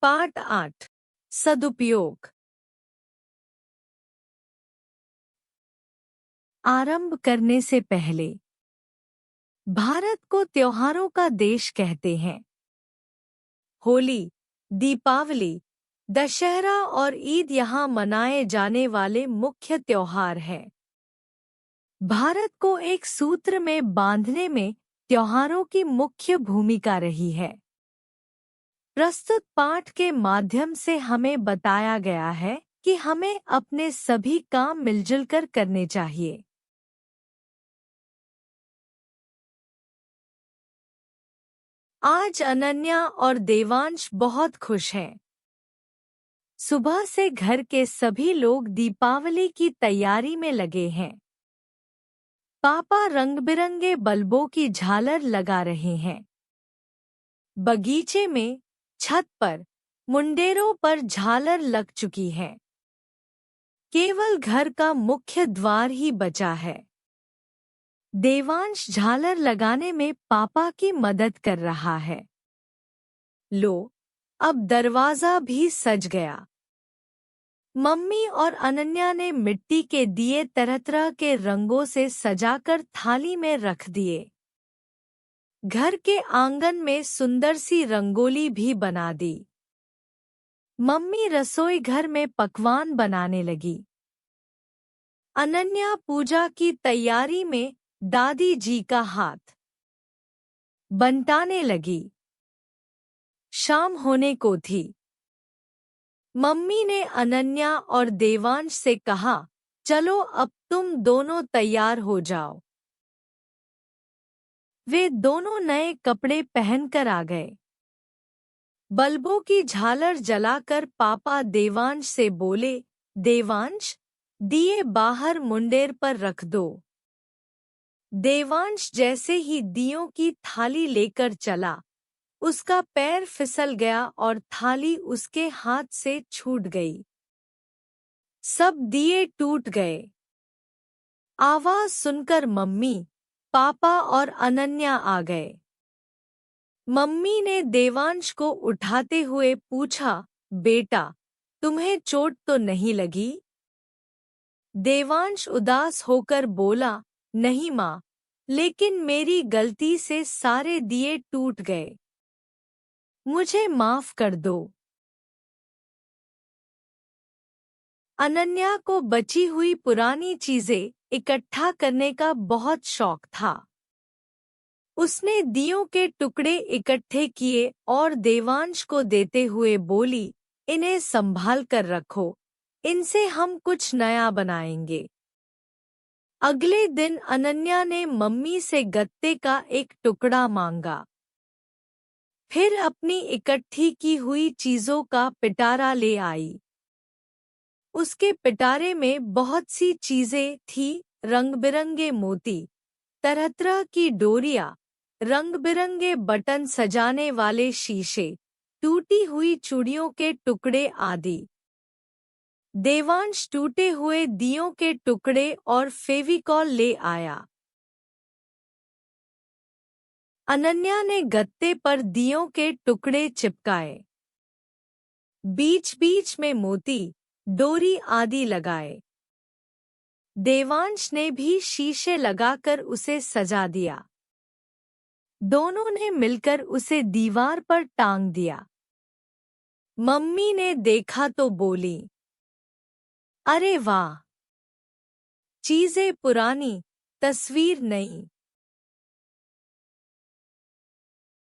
पाठ 8 सदुपयोग। आरंभ करने से पहले भारत को त्योहारों का देश कहते हैं। होली, दीपावली, दशहरा और ईद यहाँ मनाए जाने वाले मुख्य त्योहार हैं। भारत को एक सूत्र में बांधने में त्योहारों की मुख्य भूमिका रही है। प्रस्तुत पाठ के माध्यम से हमें बताया गया है कि हमें अपने सभी काम मिलजुल कर करने चाहिए। आज अनन्या और देवांश बहुत खुश हैं। सुबह से घर के सभी लोग दीपावली की तैयारी में लगे हैं। पापा रंग-बिरंगे बल्बों की झालर लगा रहे हैं। बगीचे में, छत पर, मुंडेरों पर झालर लग चुकी है। केवल घर का मुख्य द्वार ही बचा है। देवांश झालर लगाने में पापा की मदद कर रहा है। लो, अब दरवाजा भी सज गया। मम्मी और अनन्या ने मिट्टी के दिए तरह-तरह के रंगों से सजाकर थाली में रख दिए। घर के आंगन में सुंदर सी रंगोली भी बना दी। मम्मी रसोई घर में पकवान बनाने लगी। अनन्या पूजा की तैयारी में दादी जी का हाथ बंटाने लगी। शाम होने को थी। मम्मी ने अनन्या और देवांश से कहा, चलो अब तुम दोनों तैयार हो जाओ। वे दोनों नए कपड़े पहनकर आ गए। बल्बों की झालर जलाकर पापा देवांश से बोले, देवांश, दिए बाहर मुंडेर पर रख दो। देवांश जैसे ही दियों की थाली लेकर चला, उसका पैर फिसल गया और थाली उसके हाथ से छूट गई। सब दिए टूट गए। आवाज सुनकर मम्मी, पापा और अनन्या आ गए। मम्मी ने देवांश को उठाते हुए पूछा, बेटा, तुम्हें चोट तो नहीं लगी? देवांश उदास होकर बोला, नहीं माँ, लेकिन मेरी गलती से सारे दिए टूट गए। मुझे माफ कर दो। अनन्या को बची हुई पुरानी चीजें इकट्ठा करने का बहुत शौक था। उसने दियों के टुकड़े इकट्ठे किए और देवांश को देते हुए बोली, इन्हें संभाल कर रखो, इनसे हम कुछ नया बनाएंगे। अगले दिन अनन्या ने मम्मी से गत्ते का एक टुकड़ा मांगा। फिर अपनी इकट्ठी की हुई चीजों का पिटारा ले आई। उसके पिटारे में बहुत सी चीजें थी, रंग-बिरंगे मोती, तरह-तरह की डोरियां, रंग-बिरंगे बटन सजाने वाले शीशे, टूटी हुई चूड़ियों के टुकड़े आदि। देवांश टूटे हुए दियों के टुकड़े और फेविकॉल ले आया। अनन्या ने गत्ते पर दियों के टुकड़े चिपकाए। बीच-बीच में मोती, डोरी आदि लगाए। देवांश ने भी शीशे लगाकर उसे सजा दिया। दोनों ने मिलकर उसे दीवार पर टांग दिया। मम्मी ने देखा तो बोली, अरे वाह! चीजें पुरानी, तस्वीर नई।